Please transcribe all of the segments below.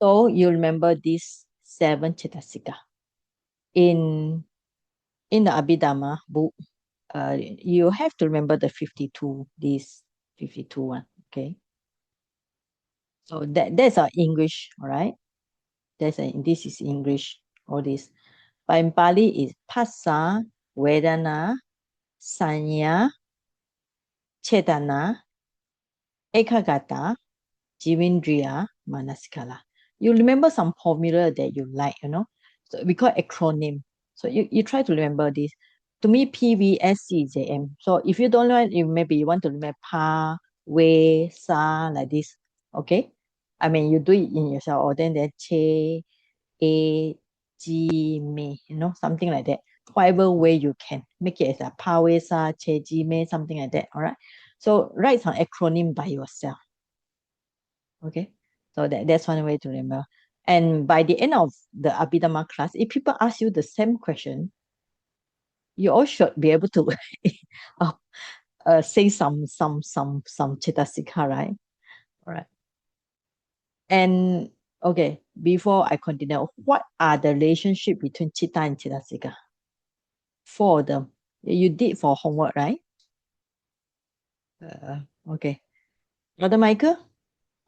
So you remember these 7 Chitasika. In the Abhidhamma book, you have to remember the 52, this 52 one, okay? So that's our English, all right? This is English, all this. But in Pali is Phassa, Vedana, Sanya, Chetana, Ekagata, Jivindriya, Manasikala. You remember some formula that you like, So we call acronym. So you try to remember this. To me, PVSCJM. So if you don't know, maybe you want to remember Pa, We, Sa, like this. Okay? I mean, you do it in yourself, or then Che, A, G, Me, something like that. Whatever way you can. Make it as a Pa, We, Sa, Che, Ji, Me, something like that. All right? So write some acronym by yourself. Okay, so that's one way to remember. And by the end of the Abhidhamma class, if people ask you the same question, you all should be able to uh, say some Chitasika, right? All right. And okay, before I continue, what are the relationship between Chitta and Chitasika? Four of them. You did for homework, right? Okay. Brother Michael,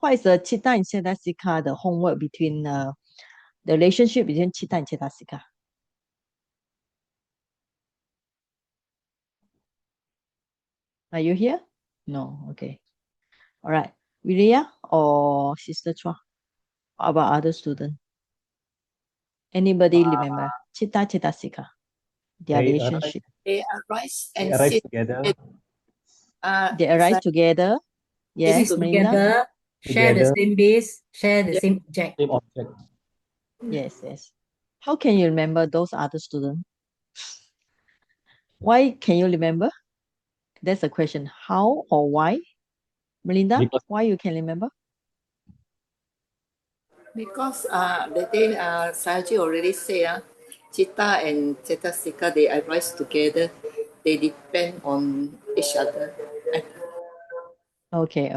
what is the Chitta and Chitasika, the homework between the relationship between Chitta and Chitasika? Are you here? No. Okay. All right. Viria or Sister Chua? How about other student? Anybody remember? Chitta Chitasika. Their They arise, relationship. They arise they and arise sit. together. They It's arise like together. Sitting Yes, Melinda? together, share the Together, same base, share the Yeah. same object. same object. Yes, yes. How can you remember those other students? Why can you remember? That's the question. How or why? Melinda, Because why you can remember? because the day Saji already said Chitta and Cetasika they arise together. They depend on each other. Okay,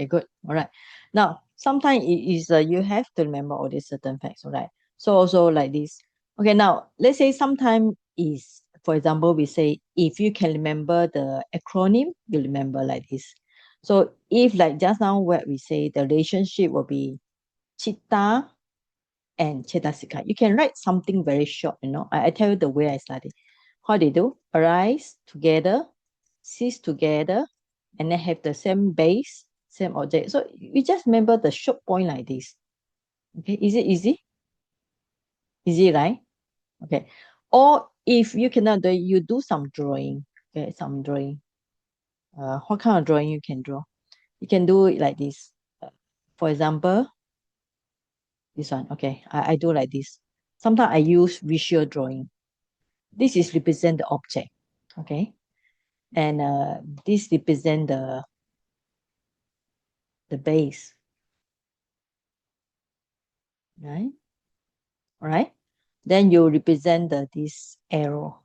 good. All right. Now, sometimes it is you have to remember all these certain facts, all right? So also like this. Okay, now let's say sometime is, for example, we say if you can remember the acronym, you remember like this. So if like just now what we say, the relationship will be Chitta and Chetasika. You can write something very short, I tell you the way I study. How they do? Arise together, cease together, and then have the same base, same object. So you just remember the short point like this. Okay, is it easy? Easy, right? Okay. Or if you cannot do it, you do some drawing. Okay, some drawing. What kind of drawing you can draw? You can do it like this. For example, this one. Okay, I do like this. Sometimes I use visual drawing. This is represent the object. Okay, and this represent the base. Right. All right. Then you represent this arrow.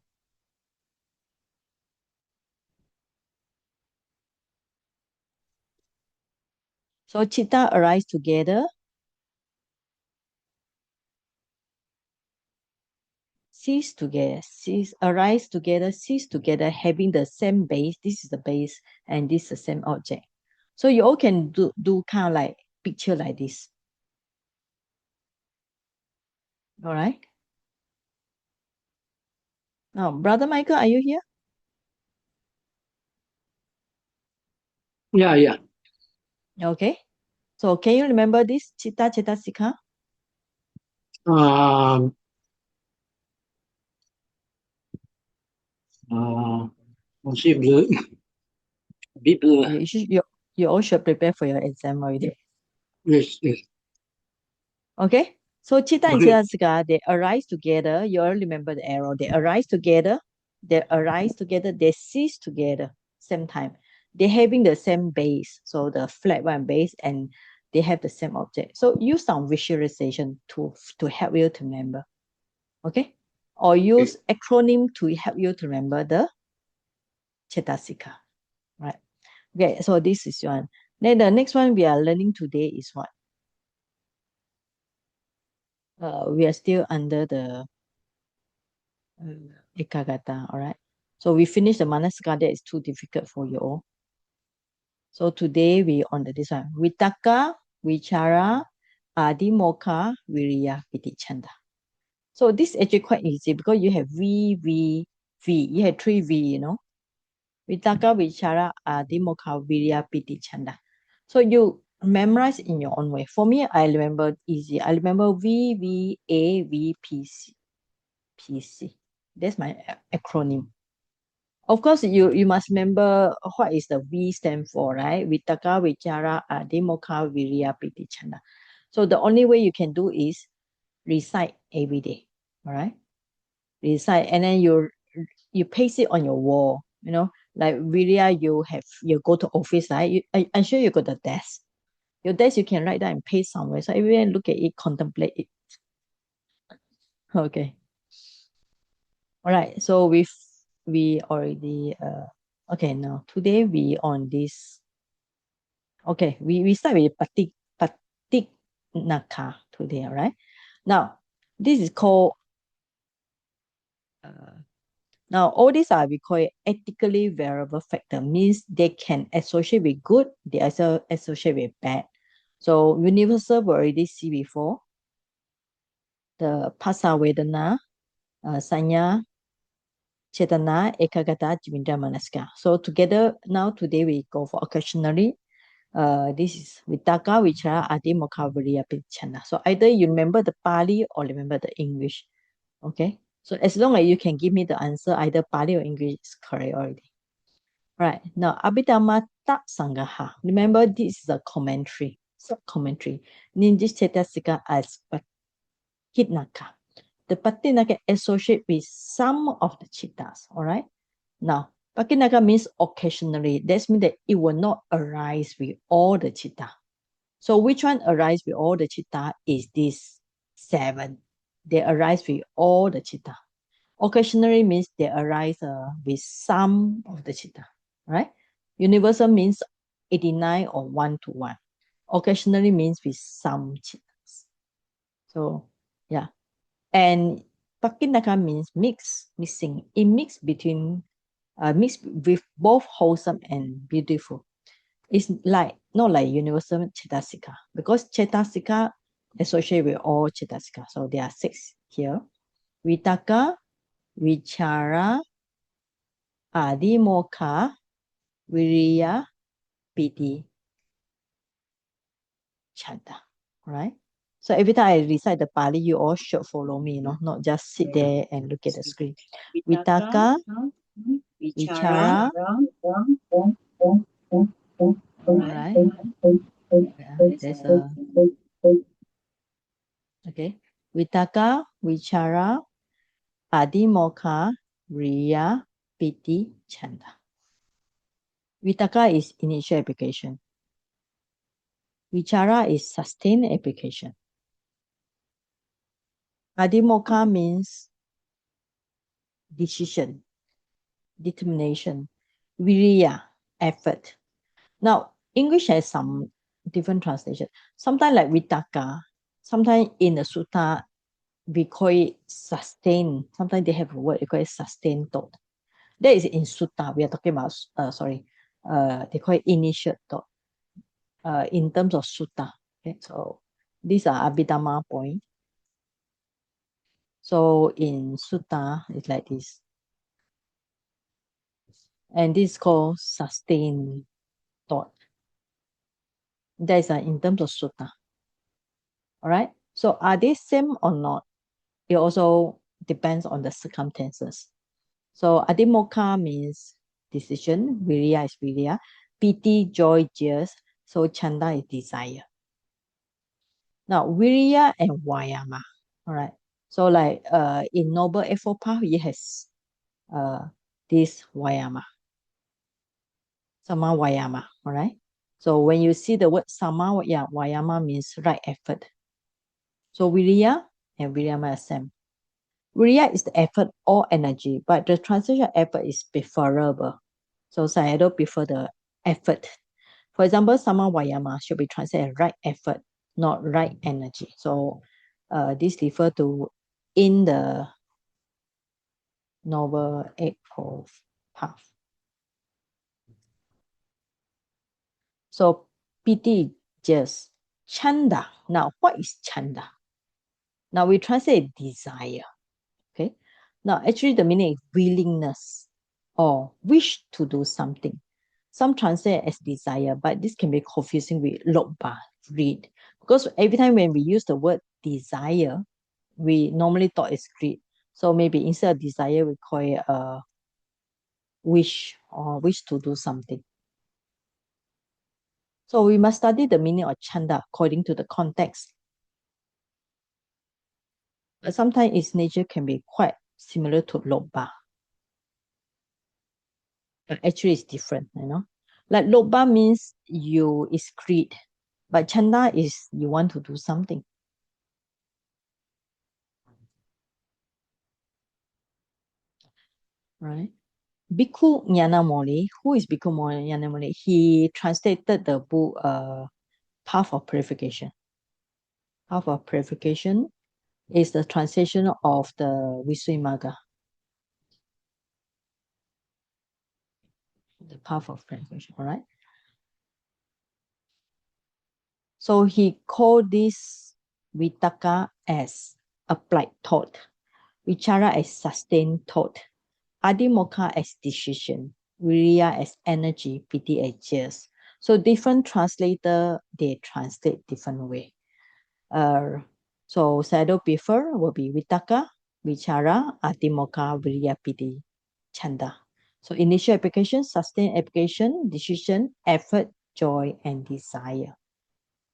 So chitta arise together, cease together, arise together, cease together, having the same base. This is the base, and this is the same object. So you all can do kind of like picture like this. All right. Now, Brother Michael, are you here? Yeah. Okay. So can you remember this chitta sikha? Um, Masih blur. A bit blur. You all should prepare for your exam already. Yes. Okay. So chitta and Okay. chitta they arise together. You all remember the arrow. They arise together. They cease together. Same time. They're having the same base. So the flat one base, and they have the same object. So use some visualization to help you to remember. Okay. Or use acronym to help you to remember the Chetasika. Right. Okay. So this is one. Then the next one we are learning today is what? we are still under the Ekagata, all right? So we finished the Manasika, that is too difficult for you all. So today we on this one. Vitakka, Vichara, Adimokkha, Viriya, Vidichanda. So this is actually quite easy because you have V, V, V. You have 3 V, you know. Vitakka, Vichara, Adimokkha, Viriya, Vidichanda. So you memorize in your own way. For me, I remember easy. I remember V, V, A, V, P, C. P, C. That's my acronym. Of course, you must remember what is the V stand for, right? Vitakka, Vichara, Adimokkha, Viriya, Vidichanda. So the only way you can do is recite every day, all right? Recite, and then you paste it on your wall, you know, like Viriya, you go to office, right? I'm sure you got the desk. Your desk you can write down and paste somewhere. So everyone look at it, contemplate it. Okay. All right. So we already okay, now today we on this. Okay, we start with Patik Naka today, all right? Now, this is called now all these are we call it ethically variable factor, means they can associate with good, they also associate with bad. So universal we already see before. The Pasa Vedana, Sanya, Chetana, Ekagata, Jivindra Manaska. So together now today we go for occasionally. This is Vitakka, Vichara, Adimokkha, Viriya, Vidichanda. So either you remember the Pali or remember the English. Okay. So as long as you can give me the answer, either Pali or English is correct already. Right. Now, Abhidhamma Tak Sangaha. Remember, this is a commentary, sub-commentary. Ninja Chetasika as Patitnaka. The Patitnaka associate with some of the chittas. All right. Now, Patitnaka means occasionally. That means that it will not arise with all the chitta. So which one arise with all the chitta is this 7. They arise with all the chitta. Occasionally means they arise with some of the chitta, right? Universal means 89 or 1 to 1. Occasionally means with some chittas. So, yeah. And Pakinaka means mixing. It mix between, mix with both wholesome and beautiful. It's like, not like universal Chetasika, because Chetasika associate with all Chetasika. So there are 6 here. Vitakka, Vichara, Adimokkha, Viriya, Piti, Chanda. Right? So every time I recite the Pali, you all should follow me, not just sit there and look at the screen. Vitakka, Vichara, alright. Yeah, there's a okay. Vitakka, Vichara, Adimokkha, Viriya, Piti, Chanda. Vitakka is initial application. Vichara is sustained application. Adimokkha means decision, determination. Viriya, effort. Now, English has some different translation. Sometimes like Vitakka, sometimes in the sutta, we call it sustain. Sometimes they have a word, they call it sustain thought. That is in sutta. We are talking about, they call it initial thought. In terms of sutta. Okay, so these are Abhidhamma point. So in sutta, it's like this. And this is called sustained thought. That is in terms of sutta. All right. So are they same or not? It also depends on the circumstances. So adimokkha means decision, viriya is viriya, piti, joy, tears. So chanda is desire. Now viriya and vayama. All right. So like in noble effort path, it has this vayama. Sama vayama. All right. So when you see the word sama, yeah, vayama means right effort. So viriya and viriyama are same. Viriya is the effort or energy, but the translation effort is preferable. So Sayadaw prefer the effort. For example, sama vayama should be translated as right effort, not right energy. So This refer to in the Noble Eightfold Path. So PT just chanda. Now, what is chanda? Now we translate desire. Okay. Now, actually, the meaning is willingness or wish to do something. Some translate as desire, but this can be confusing with lobba, greed. Because every time when we use the word desire, we normally thought it's greed. So maybe instead of desire, we call it a wish or wish to do something. So we must study the meaning of chanda according to the context. But sometimes its nature can be quite similar to lobba. But actually it's different, you know. Like lobba means you is greed, but chanda is you want to do something. Right? Bhikkhu Nyanamoli, who is Bhikkhu Nyanamoli? He translated the book Path of Purification. Path of Purification is the translation of the Visuddhimagga. The Path of Purification, all right? So he called this Vitakka as applied thought, Vichara as sustained thought, Adhimokkha as decision, Viriya as energy, Piti as tears. So different translator, they translate different way. So shadow prefer will be Vitakka, Vichara, Adhimokkha, Viriya, Piti, Chanda. So initial application, sustained application, decision, effort, joy, and desire.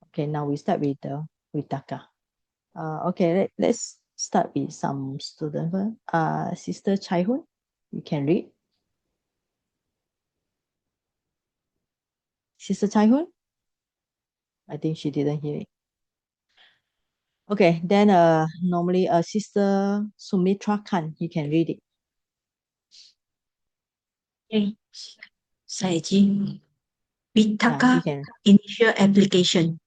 Okay, now we start with the Vitakka. Okay, let's start with some student first. Sister Chai Hun, you can read. Sister Chai Hun? I think she didn't hear it. Okay, then normally Sister Sumitra Khan, you can read it. Okay. Saiji. Yeah, Vitakka you can. initial application.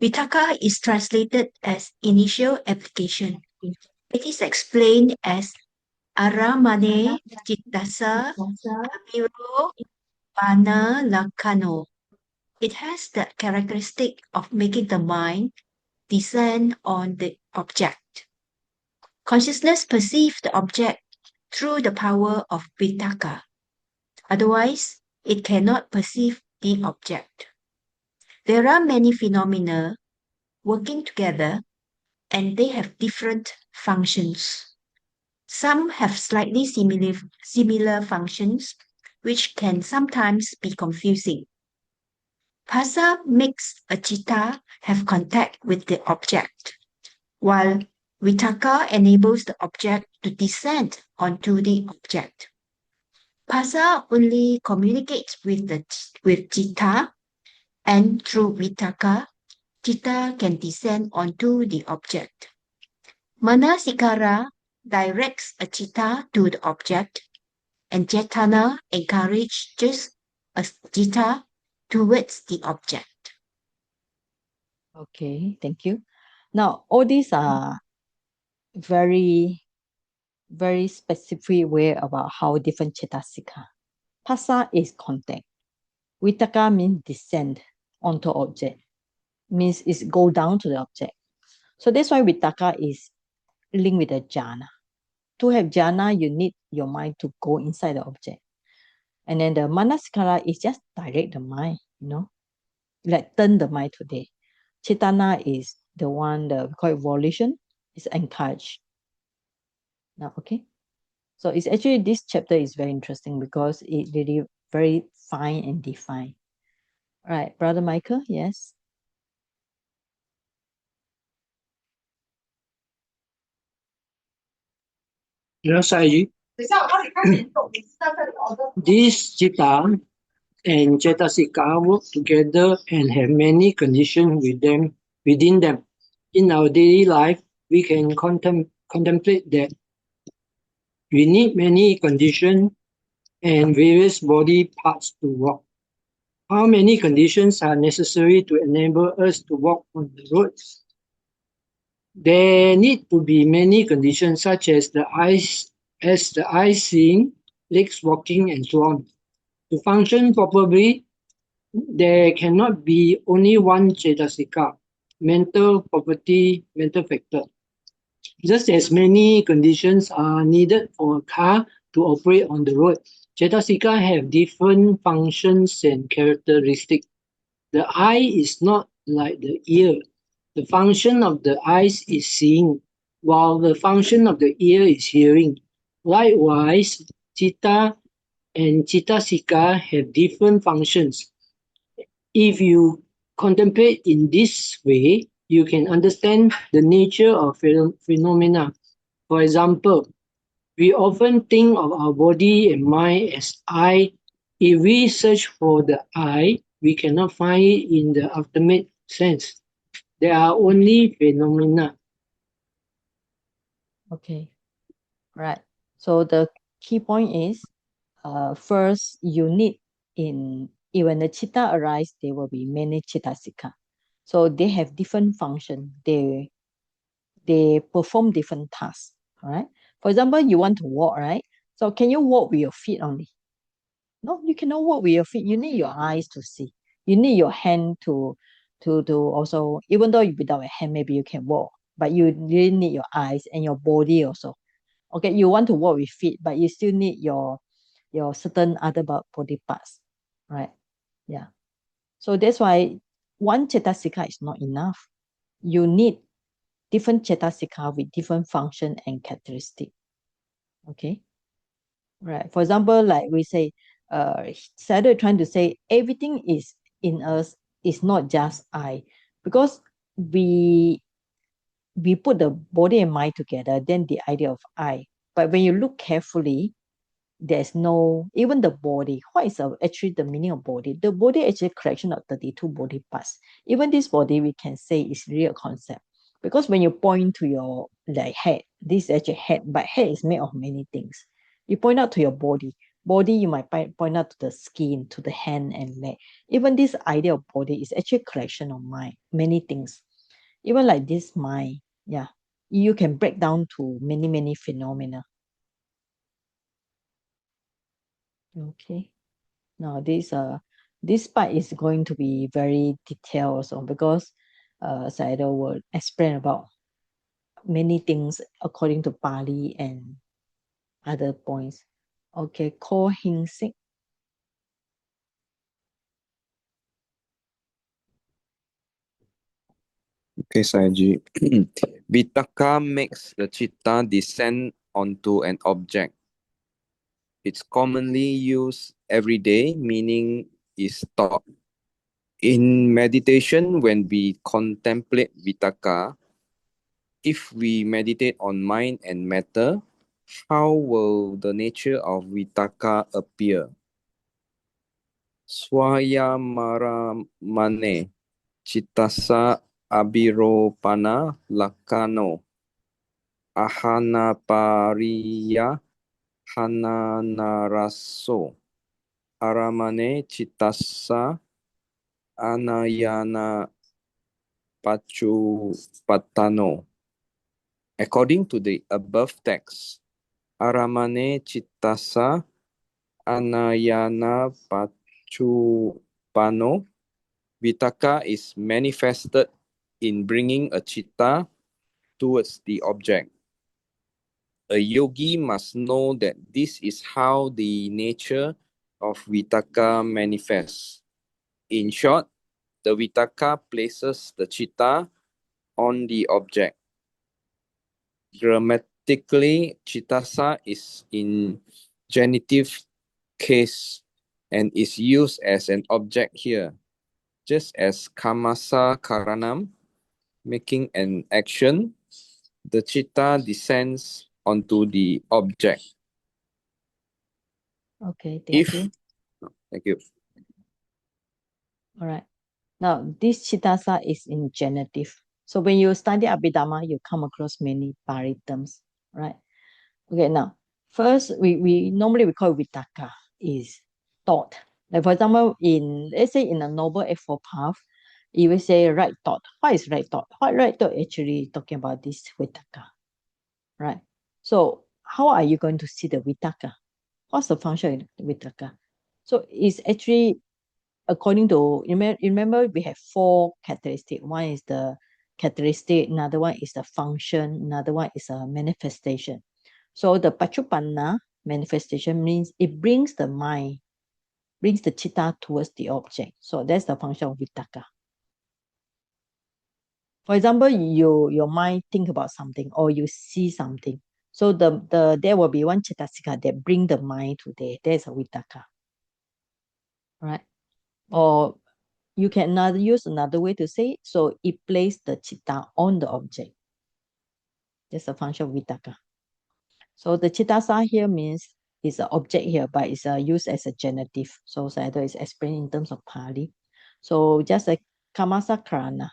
Vitakka is translated as initial application. It is explained as aramane cittassa amiro vana lakano. It has the characteristic of making the mind descend on the object. Consciousness perceives the object through the power of Vitakka. Otherwise, it cannot perceive the object. There are many phenomena working together and they have different functions. Some have slightly similar functions, which can sometimes be confusing. Phassa makes a citta have contact with the object, while Vitakka enables the object to descend onto the object. Phassa only communicates with citta, and through Vitakka, citta can descend onto the object. Manasikara directs a citta to the object, and Cetana encourages a citta towards the object. Okay, thank you. Now, all these are very, very specific way about how different Chetasika. Phassa is contact. Vitakka means descend onto object. Means it's go down to the object. So that's why Vitakka is linked with the jhana. To have jhana, you need your mind to go inside the object. And then the manasikara is just direct the mind, you know, like turn the mind today. Chetana is the one that we call it volition, is encouraged. Now, okay. So it's actually this chapter is very interesting because it really very fine and defined. All right, Brother Michael, yes. Yes, Saiji. These citta and cetasika work together and have many conditions within them. In our daily life, we can contemplate that we need many conditions and various body parts to walk. How many conditions are necessary to enable us to walk on the roads? There need to be many conditions such as the eyes seeing, legs walking, and so on. To function properly, there cannot be only one cetasika, mental property, mental factor. Just as many conditions are needed for a car to operate on the road, cetasika have different functions and characteristics. The eye is not like the ear. The function of the eyes is seeing, while the function of the ear is hearing. Likewise, citta and cittasika have different functions. If you contemplate in this way, you can understand the nature of phenomena. For example, we often think of our body and mind as I. If we search for the I, we cannot find it in the ultimate sense. There are only phenomena. Okay, right. So the key point is, first you need when the chitta arise, there will be many chittasika. So they have different function. They perform different tasks. All right. For example, you want to walk, right? So can you walk with your feet only? No, you cannot walk with your feet. You need your eyes to see. You need your hand to also, even though without a hand, maybe you can walk, but you really need your eyes and your body also. Okay, you want to walk with feet, but you still need your certain other body parts, right? Yeah. So that's why one cetasika is not enough. You need different cetasika with different function and characteristic. Okay. Right. For example, like we say, Sado trying to say everything is in us is not just I, because we we put the body and mind together, then the idea of I. But when you look carefully, there's no even the body. What is actually the meaning of body? The body is actually a collection of 32 body parts. Even this body, we can say is really a concept. Because when you point to your like head, this is actually head, but head is made of many things. You point out to your body. Body, you might point out to the skin, to the hand and leg. Even this idea of body is actually a collection of mind, many things. Even like this mind, yeah, you can break down to many phenomena. Okay. Now this part is going to be very detailed also because Saido will explain about many things according to Pali and other points. Okay, Ko Hing Sik. Okay, Saiji. Vitakka makes the chitta descend onto an object. It's commonly used every day, meaning is thought. In meditation, when we contemplate Vitakka, if we meditate on mind and matter, how will the nature of Vitakka appear? Swayamaramane Chittasa Abiropana Lakano Ahanapariya Hananaraso Aramane Chittasa Anayana Pachupatano. According to the above text, Aramane Chittasa Anayana Pachupano, Vitakka is manifested in bringing a chitta towards the object. A yogi must know that this is how the nature of Vitakka manifests. In short, the Vitakka places the chitta on the object. Grammatically, chittasa is in genitive case and is used as an object here, just as kamasa karanam, making an action, the chitta descends onto the object. Okay, thank you. Thank you. All right. Now this Chittasa is in genitive. So when you study Abhidhamma, you come across many Pali terms, right? Okay, now first we normally we call it Vitakka is thought. Like for example, in let's say in a noble eightfold path, You will say right thought. What is right thought? What right thought actually talking about this Vitakka, right? So how are you going to see the Vitakka? What's the function of Vitakka? So it's actually according to, remember we have 4 characteristics. One is the characteristic, another one is the function, another one is a manifestation. So the Pachupanna manifestation means it brings the mind, brings the chitta towards the object. So that's the function of Vitakka. For example, your mind think about something or you see something. So there will be one Chittasika that bring the mind to there. There's a Vitakka. Right? Or you can use another way to say it. So it places the chitta on the object. That's a function of Vitakka. So the chittasa here means it's an object here, but it's used as a genitive. So either it's explained in terms of Pali. So just like kamasa karana,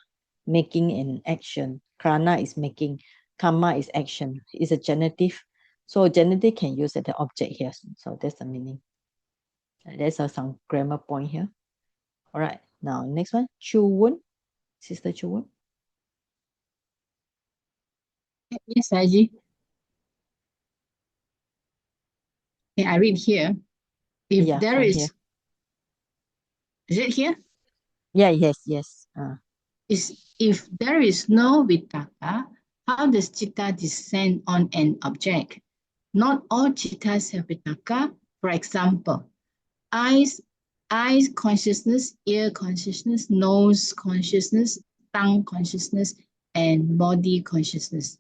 making an action. Karana is making, karma is action. It's a genitive. So genitive can use as the object here. So that's the meaning. There's some grammar point here. All right. Now next one, Chuwun, Sister Chuwun. Yes, Saji. Okay, I read here. If Yeah, there from is, here. is it here? Yeah, yes. If there is no Vitakka, how does chitta descend on an object? Not all chittas have Vitakka. For example, eyes consciousness, ear consciousness, nose consciousness, tongue consciousness, and body consciousness.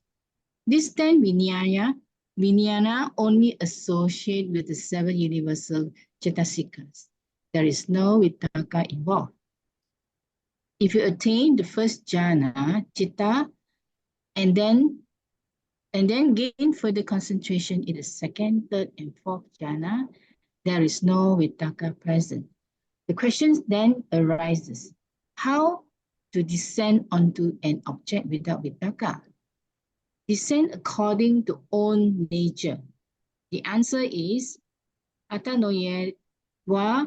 This 10 Vijnana only associate with the 7 universal Cetasikas. There is no Vitakka involved. If you attain the first jhana, chitta, and then gain further concentration in the second, third, and fourth jhana, there is no Vitakka present. The question then arises, how to descend onto an object without Vitakka? Descend according to own nature. The answer is Atanoye wa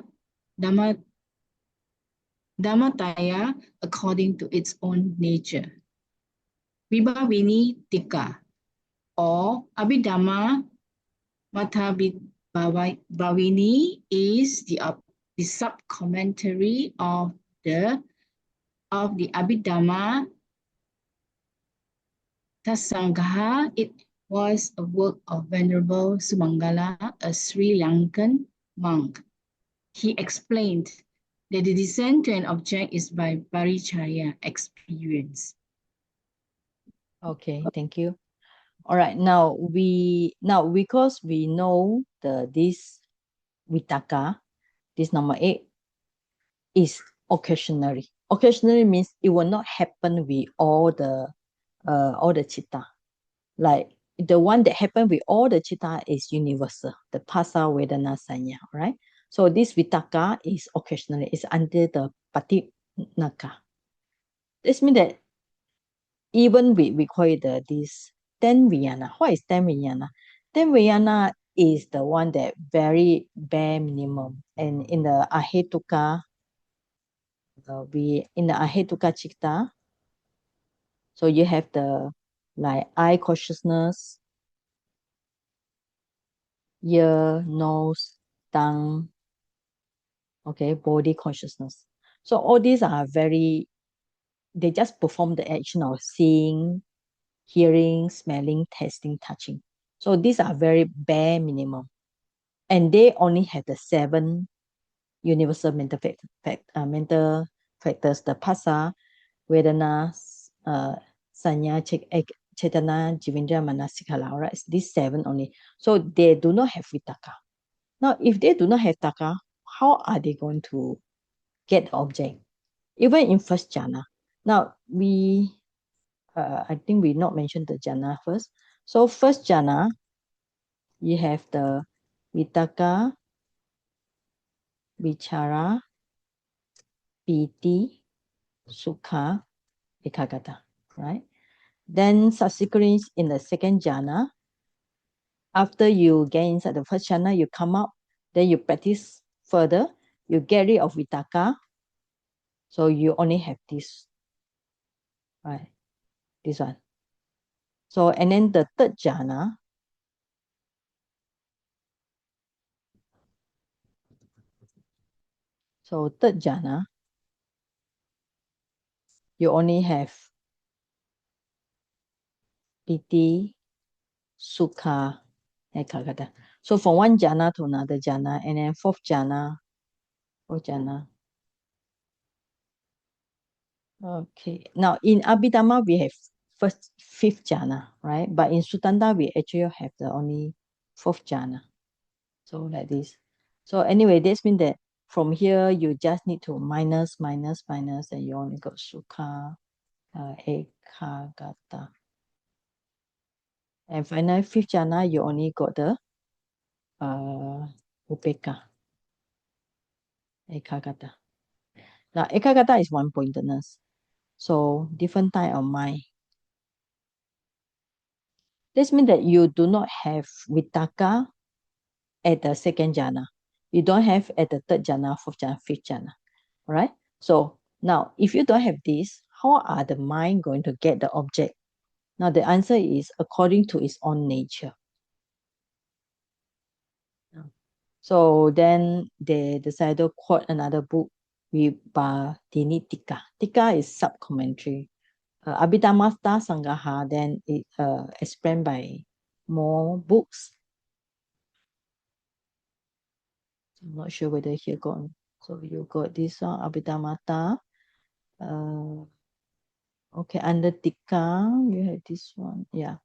Dhammataya according to its own nature. Vibhavini Tika or Abhidhamma Mathabhavini is the sub-commentary of the Abhidhamma Tasangha. It was a work of Venerable Sumangala, a Sri Lankan monk. He explained that the descent to an object is by paricaya experience. Okay, thank you. All right, now because we know this Vitakka, this number 8 is occasionally. Occasionally means it will not happen with all the chitta. Like the one that happen with all the chitta is universal, the Phassa Vedana Sanya, right? So this Vitakka is occasionally, it's under the Patinaka. This means that even we call it this ten Vijnana. What is ten Vijnana? Ten Vijnana is the one that very bare minimum. And in the Ahetuka, in the Ahetuka Chitta, so you have the like eye consciousness, ear, nose, tongue, okay, body consciousness. So all these are they just perform the action of seeing, hearing, smelling, tasting, touching. So these are very bare minimum. And they only have the 7 universal mental factors, the Phassa, Vedana, Sanya, Chetana, Jivindra, Manasikala, right? These 7 only. So they do not have Vitakka. Now, if they do not have Taka, how are they going to get the object? Even in first jhana. Now, I think we not mentioned the jhana first. So first jhana, you have the Vitakka, Vichara, Piti, Sukha, Ekagata, right? Then subsequently in the second jhana, after you get inside the first jhana, you come out, then you practice further, you get rid of Vitakka, So you only have this, right? This one. So, and then the third jhana, so third jhana, you only have piti, sukha, ekagata. So from one jhana to another jhana, and then fourth jhana. Okay. Now in Abhidhamma we have fifth jhana, right? But in Sutanda we actually have the only fourth jhana. So like this. So anyway, this means that from here you just need to minus, and you only got sukha, ekagata. And finally, fifth jhana, you only got the upeka, ekagata. Now, ekagata is one pointedness. So, different type of mind. This means that you do not have Vitakka at the second jhana. You don't have at the third jhana, fourth jhana, fifth jhana. Right? So, now, if you don't have this, how are the mind going to get the object? Now, the answer is according to its own nature. So then they decided to quote another book, Vitakka. Tika is sub-commentary. Abhidhamma Sangaha, then it explained by more books. I'm not sure whether here got. So you got this one, Abhidhamma. Okay, under Tika, you have this one. Yeah.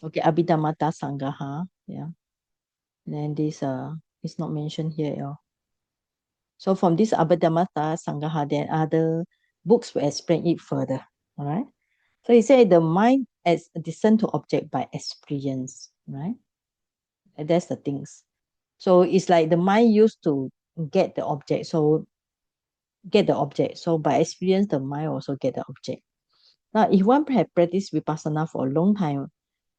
Okay, Abhidhamma Sangaha. Yeah. And then this is not mentioned here at all. So from this Abhidhamma Sangaha, then other books will explain it further. All right. So he said the mind as discern to object by experience, right? And that's the things. So it's like the mind used to get the object. So by experience, the mind also get the object. Now, if one have practiced vipassana for a long time,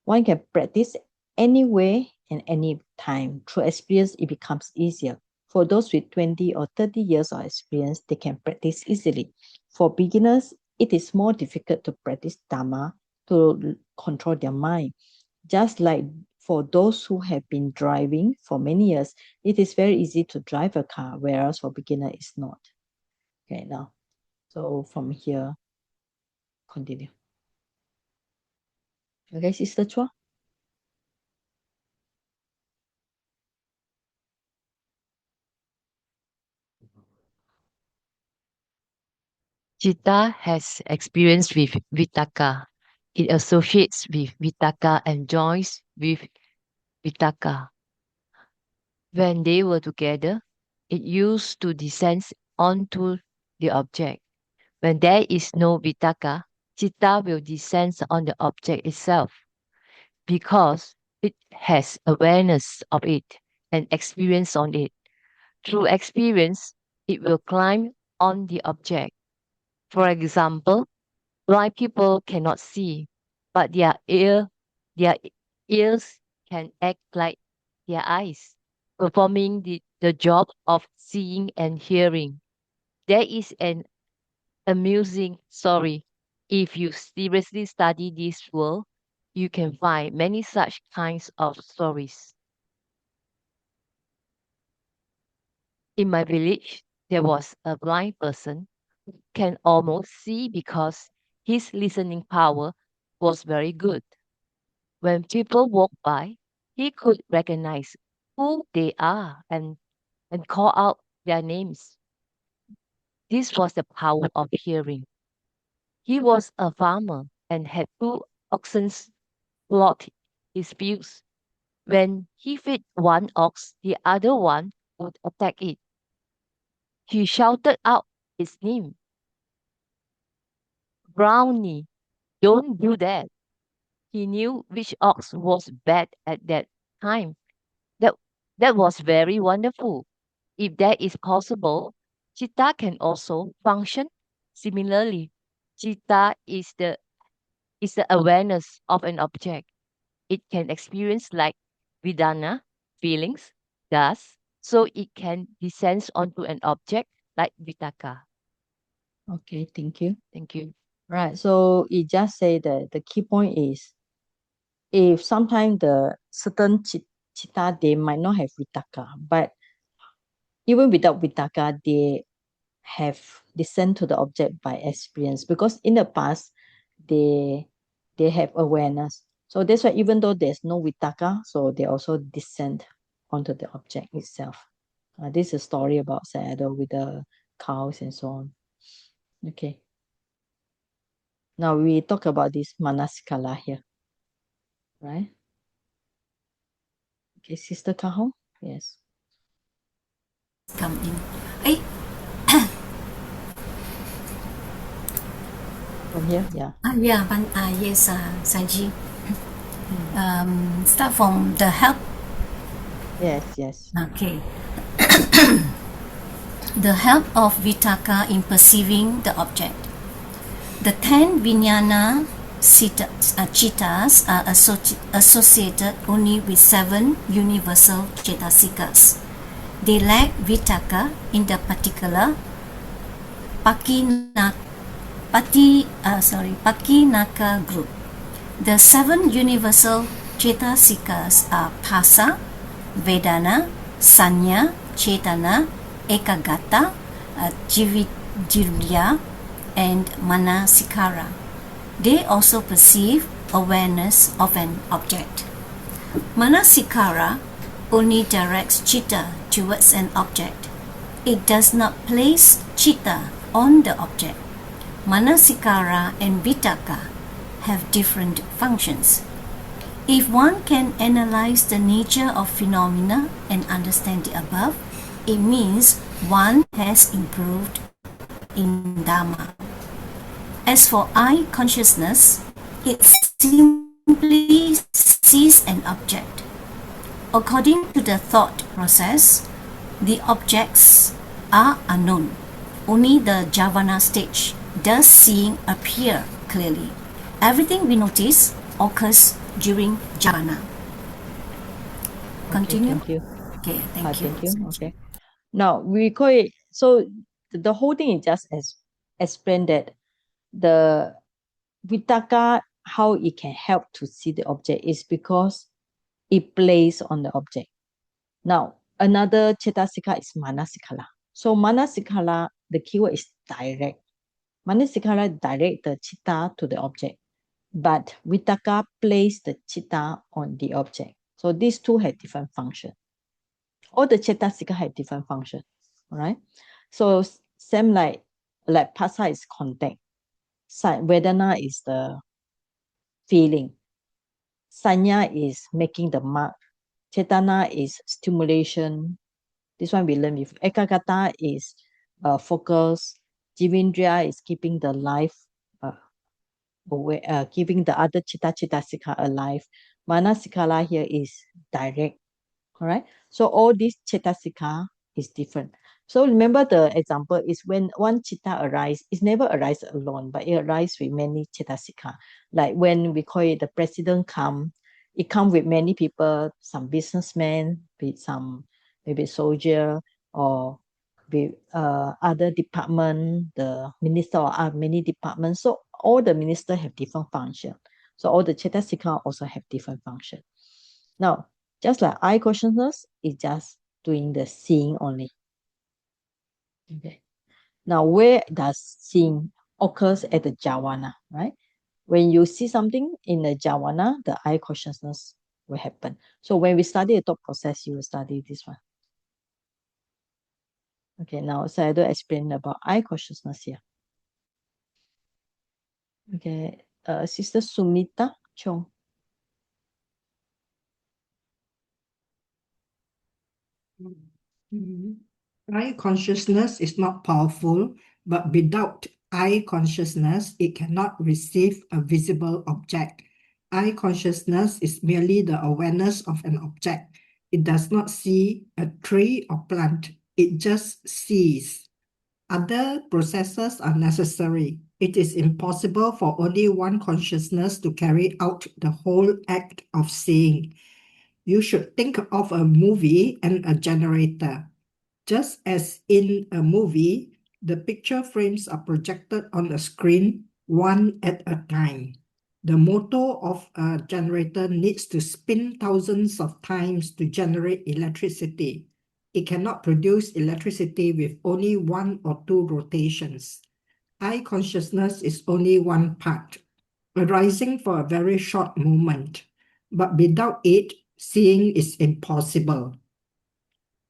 one can practice anywhere and any time. Through experience, it becomes easier. For those with 20 or 30 years of experience, they can practice easily. For beginners, it is more difficult to practice Dhamma to control their mind. Just like for those who have been driving for many years, it is very easy to drive a car, whereas for beginner, it's not. Okay, now, so from here, continue. Okay, Sister Chua? Chitta has experience with Vitakka. It associates with Vitakka and joins with Vitakka. When they were together, it used to descend onto the object. When there is no Vitakka, Chitta will descend on the object itself because it has awareness of it and experience on it. Through experience, it will climb on the object. For example, blind people cannot see, but their ears can act like their eyes, performing the job of seeing and hearing. There is an amusing story. If you seriously study this world, you can find many such kinds of stories. In my village, there was a blind person who can almost see because his listening power was very good. When people walk by, he could recognize who they are and call out their names. This was the power of hearing. He was a farmer and had two oxen plot his fields. When he fed one ox, the other one would attack it. He shouted out its name, Brownie, don't do that. He knew which ox was bad at that time. That, that was very wonderful. If that is possible, Chitta can also function similarly. Chitta is the awareness of an object. It can experience like Vidana, feelings, does, so it can descend onto an object like Vitakka. Okay, thank you. Thank you. Right. So it just say that the key point is if sometimes the certain chitta they might not have Vitakka, but even without Vitakka, they have descent to the object by experience because in the past they have awareness. So that's why even though there's no Vitakka, so they also descend onto the object itself. This is a story about Sayadaw with the cows and so on. Okay. Now we talk about this Manasikala here. Right? Okay, Sister Kaho? Yes. Come in. Eh, From here? Yeah. yeah, yes, Saji. Start from the help. Yes, yes. Okay. The help of Vitakka in perceiving the object. The 10 Vijnana chittas are associated only with 7 universal cetasikas. They lack Vitakka in the particular Pakinaka group. The 7 universal cetasikas are Phasa, Vedana, Sanya, Chetana, Ekagata, Jirya, and Manasikara. They also perceive awareness of an object. Manasikara only directs chitta towards an object. It does not place chitta on the object. Manasikara and Vitakka have different functions. If one can analyze the nature of phenomena and understand the above, it means one has improved in Dhamma. As for I consciousness, it simply sees an object. According to the thought process, the objects are unknown. Only the Javana stage does seeing appear clearly. Everything we notice occurs during Javana. Continue. Okay, thank you. Okay, thank you. Thank you. Okay. Now we call it so the whole thing is just as explain that the Vitakka how it can help to see the object is because it plays on the object. Now another Chetasika is Manasikala. So Manasikala, the keyword is direct. Manasikala direct the chitta to the object, but Vitakka place the chitta on the object. So these two have different function. All the Chetasika have different function. All right. So same like Phasa is contact. Vedana is the feeling. Sanya is making the mark. Chetana is stimulation. This one we learn before. Ekagata is focus. Jivindriya is keeping the life away, keeping the other chitasika alive. Manasikala here is direct. All right. So all these chetasika is different. So remember the example is when one chitta arises, it never arises alone, but it arises with many chetasika. Like when we call it the president come, it comes with many people, some businessmen, with some maybe soldier or with other department, the minister or many departments. So all the minister have different function. So all the chetasika also have different function. Now, just like eye consciousness is just doing the seeing only. Okay. Now, where does seeing occurs at the jhana, right? When you see something in the jhana, the eye consciousness will happen. So when we study the thought process, you will study this one. Okay, now so I do explain about eye consciousness here. Okay, Sister Sumita Chong. Eye consciousness is not powerful, but without eye consciousness, it cannot receive a visible object. Eye consciousness is merely the awareness of an object. It does not see a tree or plant. It just sees. Other processes are necessary. It is impossible for only one consciousness to carry out the whole act of seeing. You should think of a movie and a generator. Just as in a movie, the picture frames are projected on a screen one at a time. The motor of a generator needs to spin thousands of times to generate electricity. It cannot produce electricity with only one or two rotations. Eye consciousness is only one part, arising for a very short moment. But without it, seeing is impossible.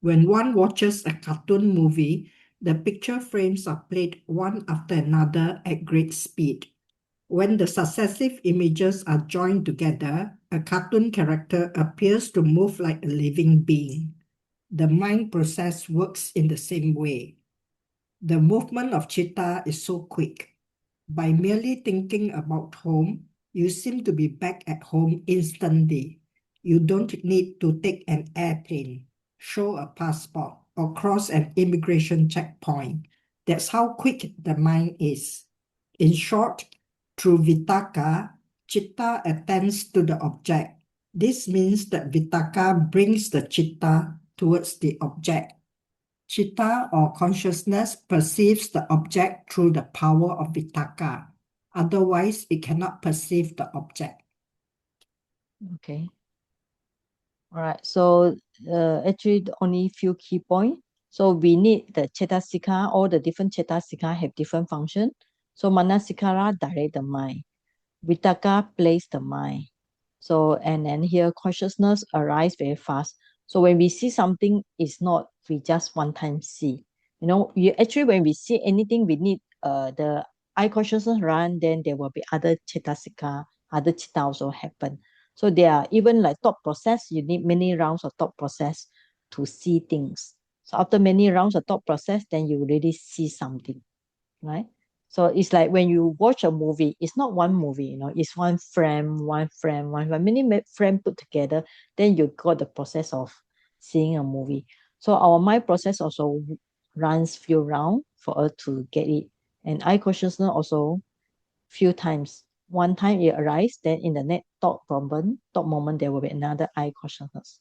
When one watches a cartoon movie, the picture frames are played one after another at great speed. When the successive images are joined together, a cartoon character appears to move like a living being. The mind process works in the same way. The movement of cheetah is so quick. By merely thinking about home, you seem to be back at home instantly. You don't need to take an airplane, show a passport, or cross an immigration checkpoint. That's how quick the mind is. In short, through Vitakka, Chitta attends to the object. This means that Vitakka brings the Chitta towards the object. Chitta or consciousness perceives the object through the power of Vitakka. Otherwise, it cannot perceive the object. Okay. All right. So actually only few key points. So we need the Chetasika, all the different Chetasika have different function. So Manasikara direct the mind. Vitakka place the mind. So and then here consciousness arise very fast. So when we see something, it's not we just one time see. You know, you actually when we see anything, we need the eye consciousness run, then there will be other Chetasika, other Chitta also happen. So there are even like thought process, you need many rounds of thought process to see things. So after many rounds of thought process, then you really see something, right? So it's like when you watch a movie, it's not one movie, you know, it's one frame, many frame put together, then you got the process of seeing a movie. So our mind process also runs few rounds for us to get it. And eye consciousness also few times. One time it arises, then in the next thought moment, there will be another eye consciousness.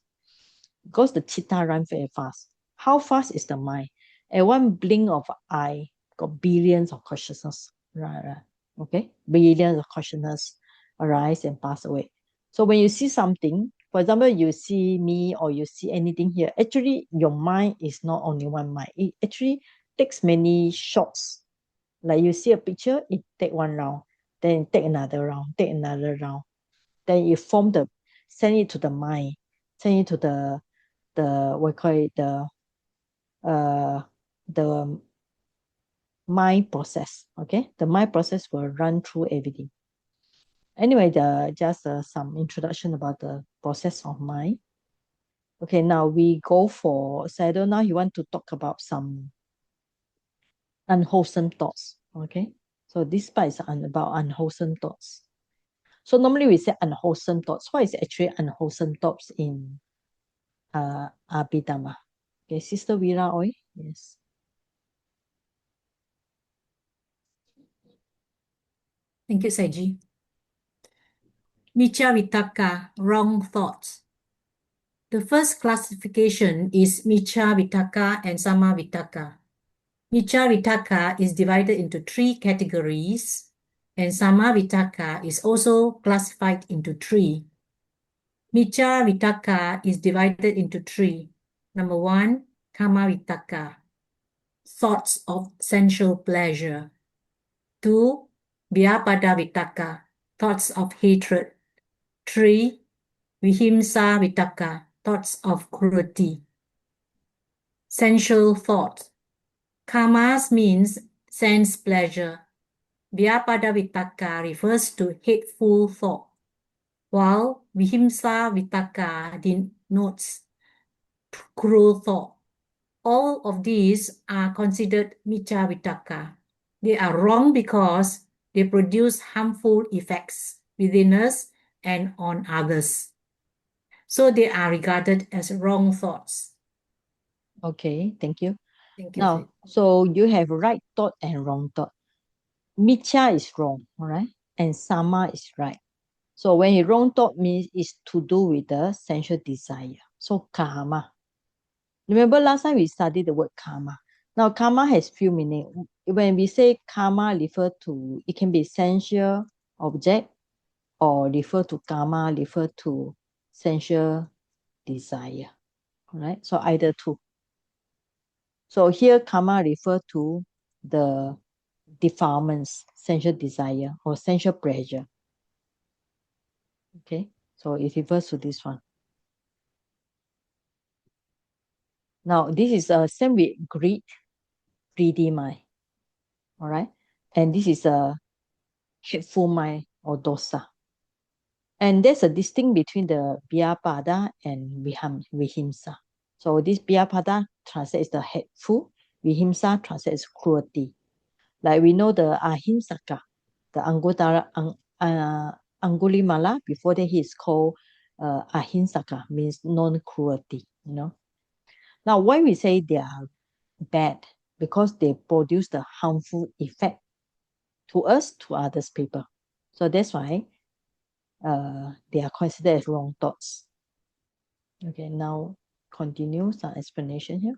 Because the cheetah run very fast. How fast is the mind? At one blink of eye, got billions of consciousness. Right. Okay, billions of consciousness arise and pass away. So when you see something, for example, you see me or you see anything here, actually your mind is not only one mind. It actually takes many shots. Like you see a picture, it take one round, then it take another round, take another round. Then you send it to the mind, send it to the what call it uh the mind process. Okay, the mind process will run through everything. Anyway, just some introduction about the process of mind. Okay, now we go for Sado. Now you want to talk about some unwholesome thoughts. Okay, so this part is about unwholesome thoughts. So normally we say unwholesome thoughts. What is actually unwholesome thoughts in Abhidhamma? Okay, Sister Vira Oi. Yes. Thank you, Saiji. Micca Vitakka, wrong thoughts. The first classification is Micca Vitakka and Sama Vitakka. Micca Vitakka is divided into three categories, and Sama Vitakka is also classified into three. Micca Vitakka is divided into three. Number one, Kama Vitakka, thoughts of sensual pleasure. Two, Vyapada Vitakka, thoughts of hatred. Three, Vihimsa Vitakka, thoughts of cruelty. Sensual thought. Kamas means sense pleasure. Vyapada Vitakka refers to hateful thought, while Vihimsa Vitakka denotes cruel thought. All of these are considered Micca Vitakka. They are wrong because they produce harmful effects within us and on others. So they are regarded as wrong thoughts. Okay, thank you. Thank you. Now, so you have right thought and wrong thought. Micca is wrong, all right? And Sama is right. So when you wrong thought means it's to do with the sensual desire. So karma. Remember last time we studied the word karma. Now karma has few meaning. When we say karma refer to, it can be sensual object or refer to karma, refer to sensual desire. Alright, so either two. So here karma refer to the defilements, sensual desire or sensual pleasure. Okay, so it refers to this one. Now this is a same with greed, greedy mind. Alright, and this is a hateful mind or dosa. And there's a distinct between the Vyapada and Vihimsa. So this Vyapada translates the hateful, Vihimsa translates cruelty. Like we know the Ahimsaka, the Angulimala, before that he is called Ahimsaka, means non-cruelty, you know. Now, why we say they are bad? Because they produce the harmful effect to us, to others people. So that's why they are considered as wrong thoughts. Okay, now continue some explanation here.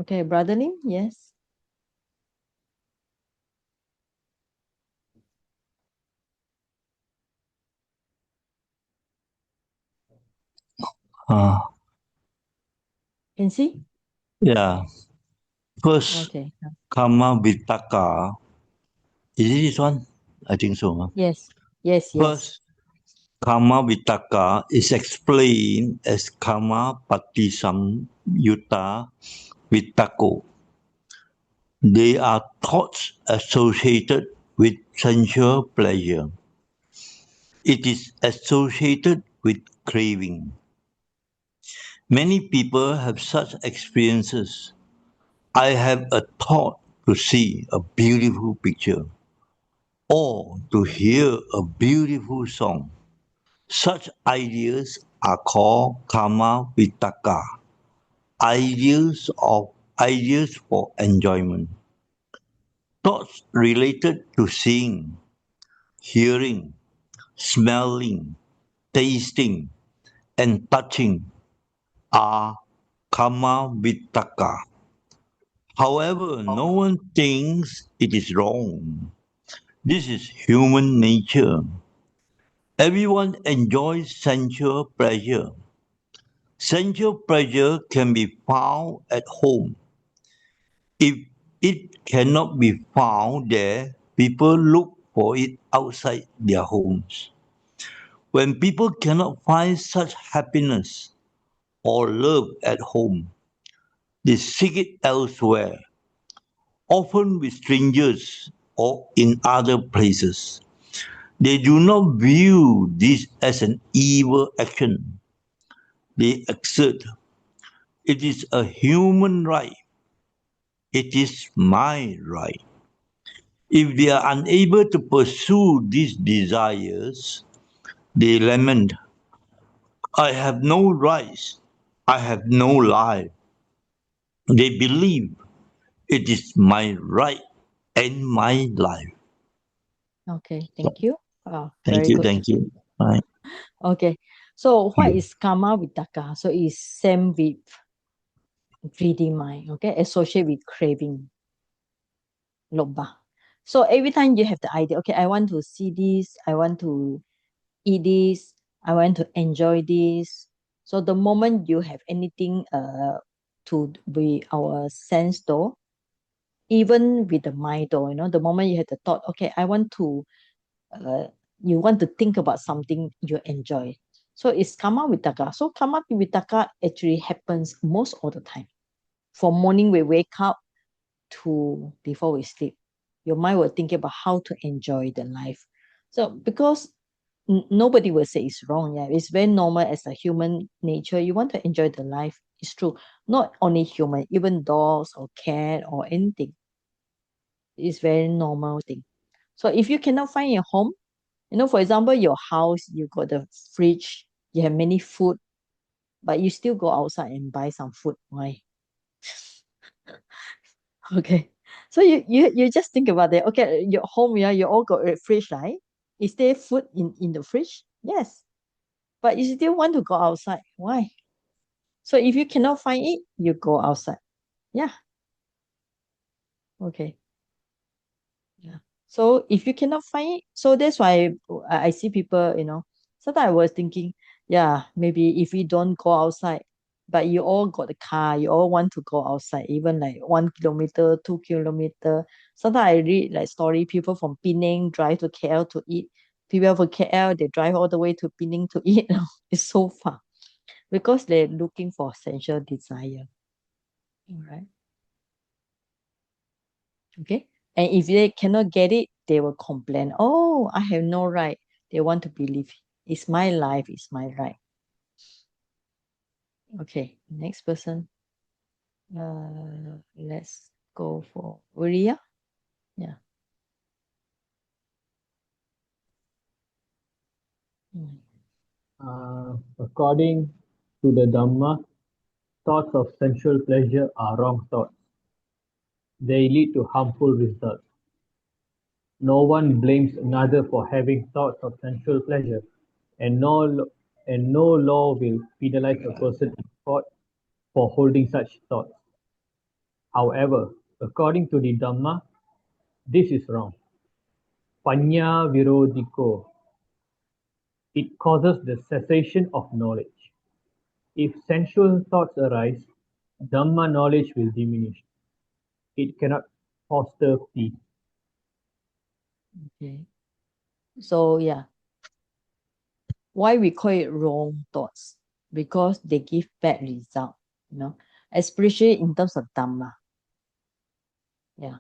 Okay, Brother Lim, yes. Can see? Yeah. First, Okay. Karma Vitakka. Is it this one? I think so. Huh? Yes, yes, yes. First, Karma Vitakka is explained as Karma Patisamyutta Vitakko. They are thoughts associated with sensual pleasure. It is associated with craving. Many people have such experiences. I have a thought to see a beautiful picture or to hear a beautiful song. Such ideas are called karma vitakka, ideas for enjoyment. Thoughts related to seeing, hearing, smelling, tasting, and touching are karma vitakka. However, no one thinks it is wrong. This is human nature. Everyone enjoys sensual pleasure. Sensual pleasure can be found at home. If it cannot be found there, people look for it outside their homes. When people cannot find such happiness or love at home, they seek it elsewhere, often with strangers or in other places. They do not view this as an evil action. They assert it is a human right. It is my right. If they are unable to pursue these desires, they lament, I have no rights. I have no life. They believe it is my right and my life. Okay, thank you. Thank Very you, good. thank you. Bye. Okay, so what is karma vitaka? So it's same with greedy mind, okay, associated with craving, lobha. So every time you have the idea, okay, I want to see this, I want to eat this, I want to enjoy this. So the moment you have anything to be our sense door, even with the mind door, you know, the moment you have the thought, okay, I want to you want to think about something you enjoy. So it's karma vitaka. So karma vitaka actually happens most of the time. From morning we wake up to before we sleep. Your mind will think about how to enjoy the life. So because nobody will say it's wrong. Yeah, it's very normal as a human nature. You want to enjoy the life. It's true. Not only human, even dogs or cat or anything. It's very normal thing. So if you cannot find a home, you know, for example, your house, you got the fridge, you have many food, but you still go outside and buy some food. Why? Okay. So you just think about that. Okay, your home, yeah, you all got a fridge, right? Is there food in the fridge? Yes. But you still want to go outside. Why? So if you cannot find it, you go outside. Yeah. Okay. Yeah. So if you cannot find it, so that's why I see people, sometimes I was thinking, yeah, maybe if we don't go outside, but you all got a car, you all want to go outside, even like 1 kilometer, 2 kilometer. Sometimes I read like story, people from Penang drive to KL to eat. People from KL, they drive all the way to Penang to eat. It's so far because they're looking for sensual desire. All right. Okay. And if they cannot get it, they will complain. Oh, I have no right. They want to believe it's my life, it's my right. Okay, next person. Let's go for Uriya. Yeah. According to the Dhamma, thoughts of sensual pleasure are wrong thoughts. They lead to harmful results. No one blames another for having thoughts of sensual pleasure, and no law will penalize a person in court for holding such thoughts. However, according to the Dhamma, this is wrong. Panya virodhiko. It causes the cessation of knowledge. If sensual thoughts arise, Dhamma knowledge will diminish. It cannot foster peace. Okay. So yeah. Why we call it wrong thoughts? Because they give bad result, especially in terms of Dhamma. Yeah.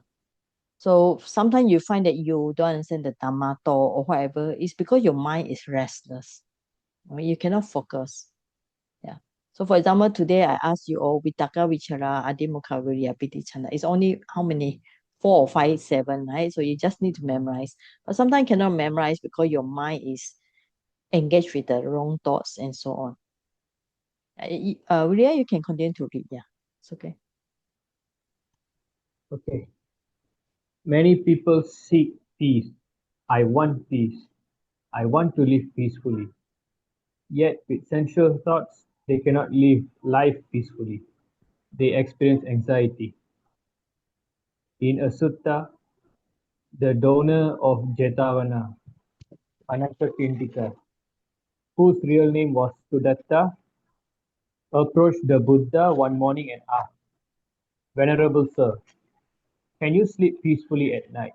So sometimes you find that you don't understand the Dhamma thought or whatever, it's because your mind is restless. You cannot focus. Yeah. So for example, today I asked you all Vitakka, Vichara, Adimukha, Virya, Piti, It's only how many? 4 or 5, 7, right? So you just need to memorize. But sometimes cannot memorize because your mind is engaged with the wrong thoughts and so on. Virya, you can continue to read. Yeah. It's okay. Okay. Many people seek peace. I want peace. I want to live peacefully. Yet with sensual thoughts, they cannot live life peacefully. They experience anxiety. In a sutta, the donor of Jetavana, Anantapindika, whose real name was Sudatta, approached the Buddha one morning and asked, Venerable Sir, can you sleep peacefully at night?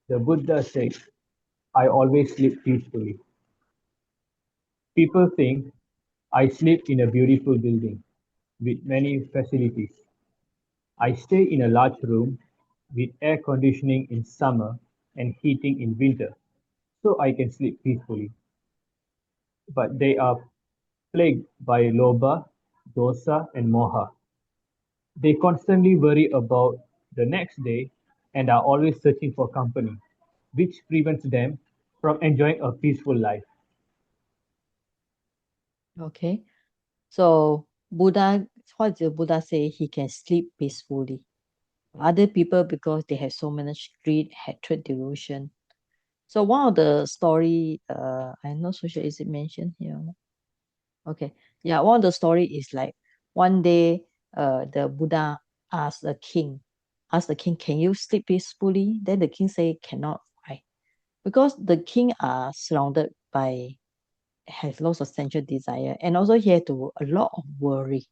The Buddha said, I always sleep peacefully. People think I sleep in a beautiful building with many facilities. I stay in a large room with air conditioning in summer and heating in winter, so I can sleep peacefully. But they are plagued by lobha, dosa, and moha. They constantly worry about the next day and are always searching for company, which prevents them from enjoying a peaceful life. Okay. So Buddha, what the Buddha say? He can sleep peacefully. Other people, because they have so much greed, hatred, delusion. So one of the story, I'm not so sure is it mentioned here. Okay. Yeah, one of the story is like one day, the Buddha asked the king, can you sleep peacefully? Then the king say cannot. Why? Because the king are surrounded by has lots of sensual desire, and also he had to a lot of worry.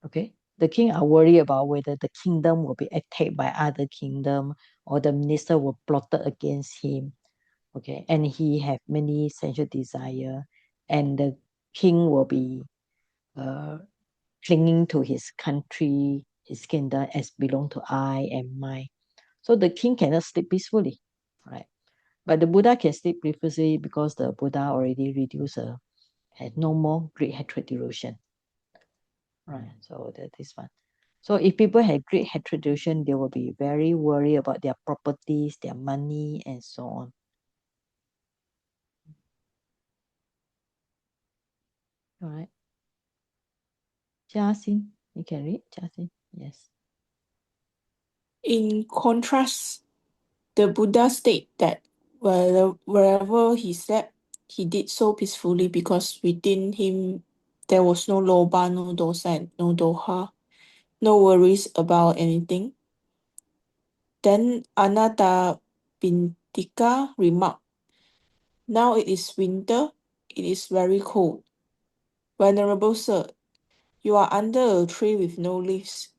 Okay, the king are worried about whether the kingdom will be attacked by other kingdom or the minister will plotted against him. Okay, and he have many sensual desire, and the king will be uh, clinging to his country, his kingdom as belong to I and mine. So the king cannot sleep peacefully, right? But the Buddha can sleep peacefully because the Buddha already reduced had no more great hatred delusion. Right. So that is one. So if people have great hatred delusion, they will be very worried about their properties, their money, and so on. All right. Jiaxin, you can read. Jiaxin, yes. In contrast, the Buddha state that wherever he slept, he did so peacefully because within him there was no loba, no dosa, and no doha, no worries about anything. Then Anata Bintika remarked, "Now it is winter, it is very cold. Venerable Sir, you are under a tree with no leaves."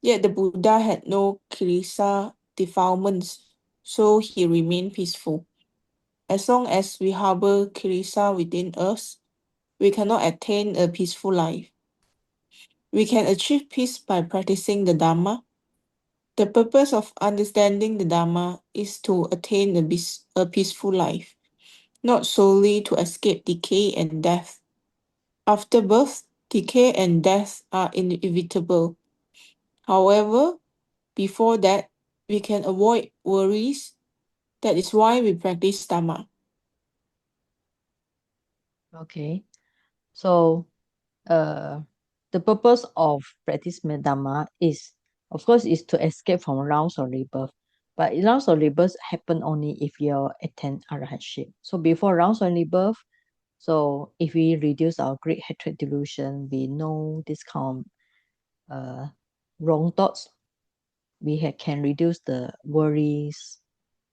Yet the Buddha had no kilesa defilements, so he remained peaceful. As long as we harbor kilesa within us, we cannot attain a peaceful life. We can achieve peace by practicing the Dhamma. The purpose of understanding the Dhamma is to attain a peaceful life, not solely to escape decay and death. After birth, decay and death are inevitable. However, before that, we can avoid worries. That is why we practice Dhamma. Okay. So the purpose of practice Dhamma is, of course, is to escape from rounds of rebirth. But rounds of rebirth happen only if you attain arahantship. So before rounds of rebirth, so if we reduce our great hatred delusion, we know this kind of wrong thoughts, we can reduce the worries,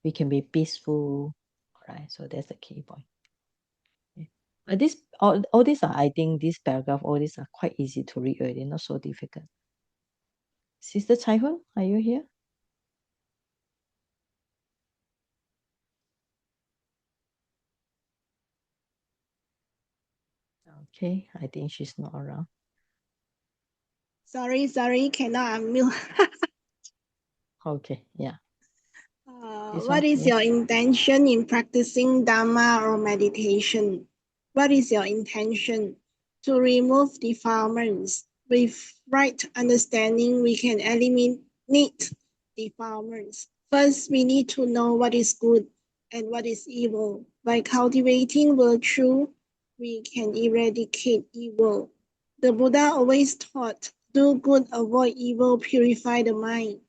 we can be peaceful, right? So that's the key point. This all these are, I think, this paragraph, all these are quite easy to read already, not so difficult. Sister Chai Hun, are you here? Okay, I think she's not around. Sorry, cannot unmute. Okay, yeah. This What one, is yes. your intention in practicing Dhamma or meditation? What is your intention? To remove defilements. With right understanding, we can eliminate defilements. First, we need to know what is good and what is evil. By cultivating virtue, we can eradicate evil. The Buddha always taught, do good, avoid evil, purify the mind.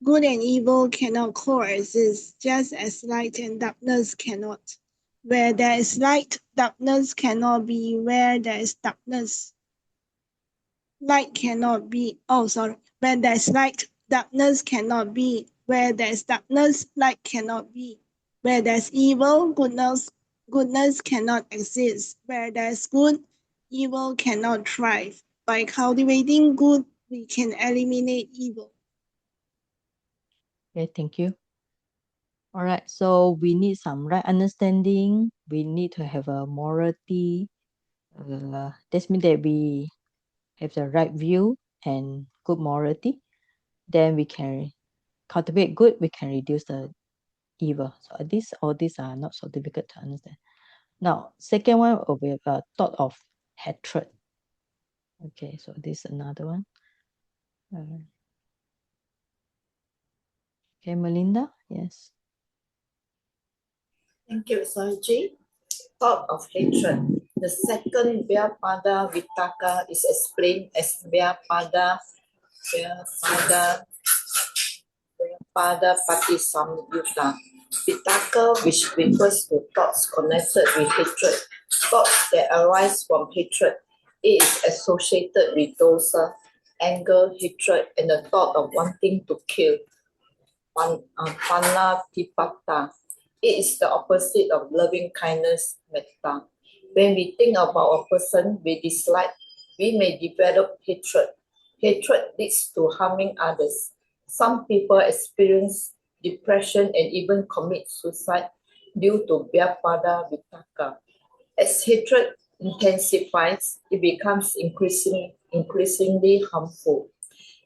Good and evil cannot coexist, just as light and darkness cannot. Where there is light, darkness cannot be. Where there is darkness, light cannot be. Where there is light, darkness cannot be. Where there is darkness, light cannot be. Where there is evil, goodness cannot exist. Where there is good, evil cannot thrive. By cultivating good, we can eliminate evil. Okay, thank you. All right, so we need some right understanding. We need to have a morality. That means that we have the right view and good morality. Then we can cultivate good. We can reduce the evil. So all these are not so difficult to understand. Now, second one will be a thought of hatred. Okay, so this is another one. Okay, Melinda, yes. Thank you, Saji. Thought of hatred. The second Vyapada Vitakka is explained as Vyapada Patisamyutta. Vitakka, which refers to thoughts connected with hatred, thoughts that arise from hatred. It is associated with dosa, anger, hatred, and the thought of wanting to kill. Panatipata. It is the opposite of loving kindness, metta. When we think about a person we dislike, we may develop hatred. Hatred leads to harming others. Some people experience depression and even commit suicide due to Vyapada Vitakka. As hatred intensifies, it becomes increasingly harmful.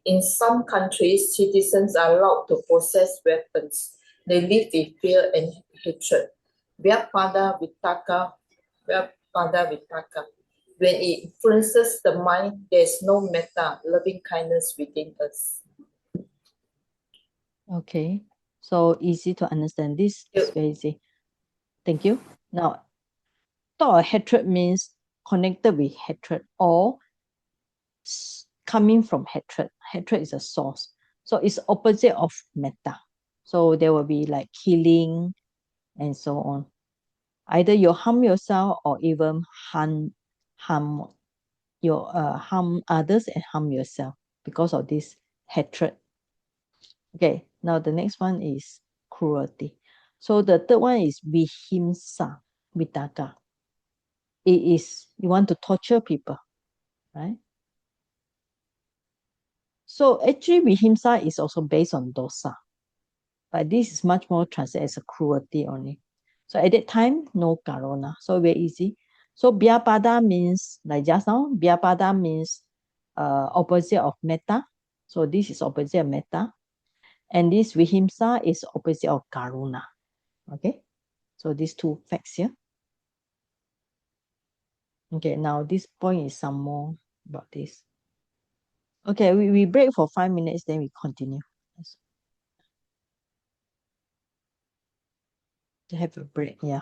In some countries, citizens are allowed to possess weapons. They live with fear and hatred. Vyapada Vitakka. When it influences the mind, there is no metta, loving kindness within us. Okay, so easy to understand. This is very easy. Thank you. Now, thought of hatred means connected with hatred or coming from hatred. Hatred is a source. So it's opposite of metta. So there will be like killing and so on. Either you harm yourself or even harm your harm others and harm yourself because of this hatred. Okay, now the next one is cruelty. So the third one is vihimsa, vitakka. It is you want to torture people, right? So actually vihimsa is also based on dosa, but this is much more translated as a cruelty only. So at that time, no karuna, so very easy. So byapada means, like just now, byapada means opposite of metta. So this is opposite of metta. And this vihimsa is opposite of karuna. Okay, so these two facts here. Okay, now this point is some more about this. Okay, we break for 5 minutes, then we continue. To have a break, yeah.